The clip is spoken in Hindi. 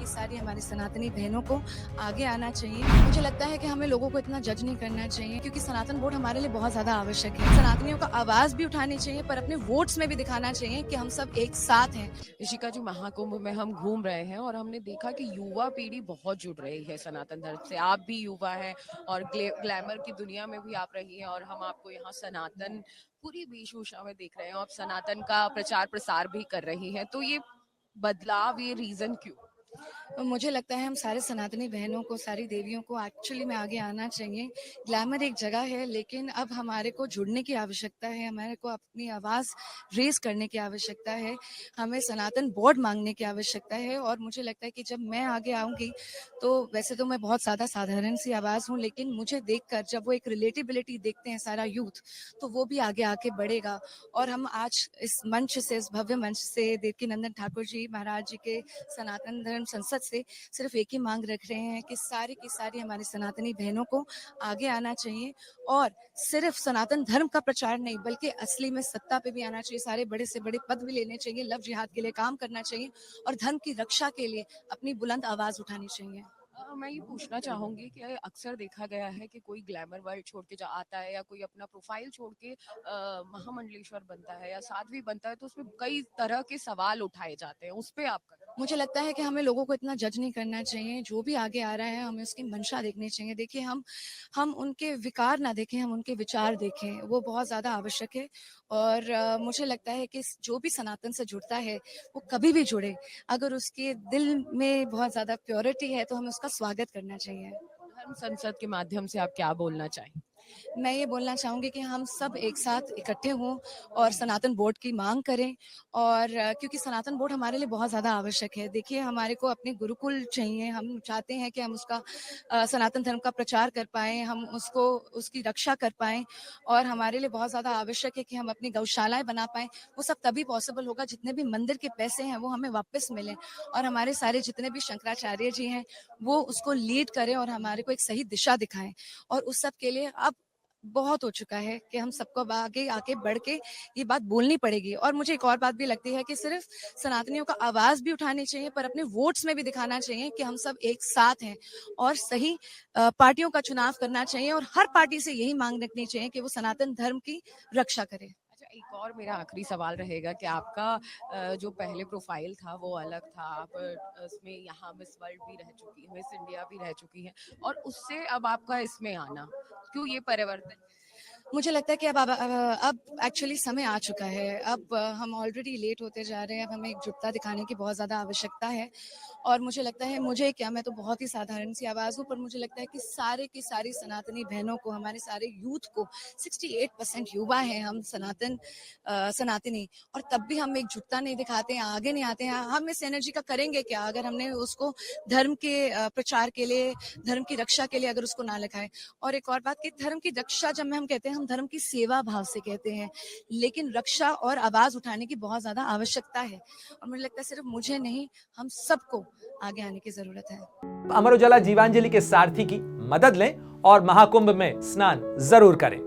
की सारी हमारी सनातनी बहनों को आगे आना चाहिए। मुझे लगता है कि हमें लोगों को इतना जज नहीं करना चाहिए, क्योंकि सनातन वोट हमारे लिए बहुत ज़्यादा आवश्यक है। सनातनियों का आवाज़ भी उठानी चाहिए, पर अपने वोट्स में भी दिखाना चाहिए कि हम सब एक साथ हैं। ऋषिका जी, महाकुंभ में हम घूम रहे हैं और हमने देखा कि युवा पीढ़ी बहुत जुड़ रही है सनातन धर्म से। आप भी युवा हैं और ग्लैमर की दुनिया में भी आप रही हैं, और हम आपको यहाँ सनातन पूरी वेशभूषा में देख रहे हैं। आप सनातन का प्रचार प्रसार भी कर रही हैं, तो ये बदलाव, ये रीजन क्यों? मुझे लगता है हम सारे सनातनी बहनों को, सारी देवियों को एक्चुअली में आगे आना चाहिए। ग्लैमर एक जगह है, लेकिन अब हमारे को जुड़ने की आवश्यकता है, हमारे को अपनी आवाज़ रेज़ करने की आवश्यकता है, हमें सनातन बोर्ड मांगने की आवश्यकता है। और मुझे लगता है कि जब मैं आगे आऊँगी, तो वैसे तो मैं बहुत ज़्यादा साधारण सी आवाज़ हूँ, लेकिन मुझे देखकर जब वो एक रिलेटेबिलिटी देखते हैं सारा यूथ, तो वो भी आगे आके बढ़ेगा। और हम आज इस मंच से, इस भव्य मंच से देवकीनंदन ठाकुर जी महाराज जी के सनातन धर्म संसद से सिर्फ एक ही मांग रख रहे हैं कि सारी की सारी हमारी सनातनी बहनों को आगे आना चाहिए, और सिर्फ सनातन धर्म का प्रचार नहीं, बल्कि असली में सत्ता पे भी आना चाहिए। सारे बड़े से बड़े पद भी लेने चाहिए, लव जिहाद के लिए काम करना चाहिए, और धर्म की रक्षा के लिए अपनी बुलंद आवाज उठानी चाहिए। मैं ये पूछना चाहूंगी कि अक्सर देखा गया है कि कोई ग्लैमर वर्ल्ड छोड़ के जो आता है या कोई अपना प्रोफाइल छोड़ के महामंडलेश्वर बनता है या साध्वी बनता है, तो उसमें कई तरह के सवाल उठाए जाते हैं। उस पे आपका मुझे लगता है कि हमें लोगों को इतना जज नहीं करना चाहिए। जो भी आगे आ रहा है, हमें उसकी मंशा देखनी चाहिए। देखिए, हम उनके विकार ना देखें, हम उनके विचार देखें, वो बहुत ज़्यादा आवश्यक है। और मुझे लगता है कि जो भी सनातन से जुड़ता है, वो कभी भी जुड़े, अगर उसके दिल में बहुत ज़्यादा प्योरिटी है, तो हमें उसका स्वागत करना चाहिए। धर्म संसद के माध्यम से आप क्या बोलना चाहेंगे? मैं ये बोलना चाहूँगी कि हम सब एक साथ इकट्ठे हों और सनातन बोर्ड की मांग करें। और क्योंकि सनातन बोर्ड हमारे लिए बहुत ज़्यादा आवश्यक है। देखिए, हमारे को अपने गुरुकुल चाहिए, हम चाहते हैं कि हम उसका सनातन धर्म का प्रचार कर पाएँ, हम उसको उसकी रक्षा कर पाएँ, और हमारे लिए बहुत ज़्यादा आवश्यक है कि हम अपनी गौशालाएँ बना पाएँ। वो सब तभी पॉसिबल होगा, जितने भी मंदिर के पैसे हैं वो हमें वापस मिलें, और हमारे सारे जितने भी शंकराचार्य जी हैं, वो उसको लीड करें और हमारे को एक सही दिशा दिखाएँ। और उस सब के लिए अब बहुत हो चुका है कि हम सबको अब आगे आके बढ़ के ये बात बोलनी पड़ेगी। और मुझे एक और बात भी लगती है कि सिर्फ सनातनियों का आवाज़ भी उठानी चाहिए, पर अपने वोट्स में भी दिखाना चाहिए कि हम सब एक साथ हैं, और सही पार्टियों का चुनाव करना चाहिए, और हर पार्टी से यही मांग रखनी चाहिए कि वो सनातन धर्म की रक्षा करे। अच्छा, एक और मेरा आखिरी सवाल रहेगा कि आपका जो पहले प्रोफाइल था वो अलग था। आप उसमें यहाँ मिस वर्ल्ड भी रह चुकी हैं, मिस इंडिया भी रह चुकी हैं, और उससे अब आपका इसमें आना, क्यों ये परिवर्तन? मुझे लगता है कि अब एक्चुअली समय आ चुका है। अब हम ऑलरेडी लेट होते जा रहे हैं। अब हमें एकजुटता दिखाने की बहुत ज़्यादा आवश्यकता है। और मुझे लगता है, मुझे क्या, मैं तो बहुत ही साधारण सी आवाज़ हूँ, पर मुझे लगता है कि सारे की सारी सनातनी बहनों को, हमारे सारे यूथ को, 68% युवा हैं हम सनातनी, और तब भी हम एकजुटता नहीं दिखाते हैं, आगे नहीं आते हैं। हम इस एनर्जी का करेंगे क्या अगर हमने उसको धर्म के प्रचार के लिए, धर्म की रक्षा के लिए अगर उसको ना लिखाएं। और एक और बात कि धर्म की रक्षा जब हम कहते हैं, हम धर्म की सेवा भाव से कहते हैं, लेकिन रक्षा और आवाज उठाने की बहुत ज्यादा आवश्यकता है। और मुझे लगता है सिर्फ मुझे नहीं, हम सबको आगे आने की जरूरत है। अमर उजाला जीवांजलि के सारथी की मदद लें और महाकुंभ में स्नान जरूर करें।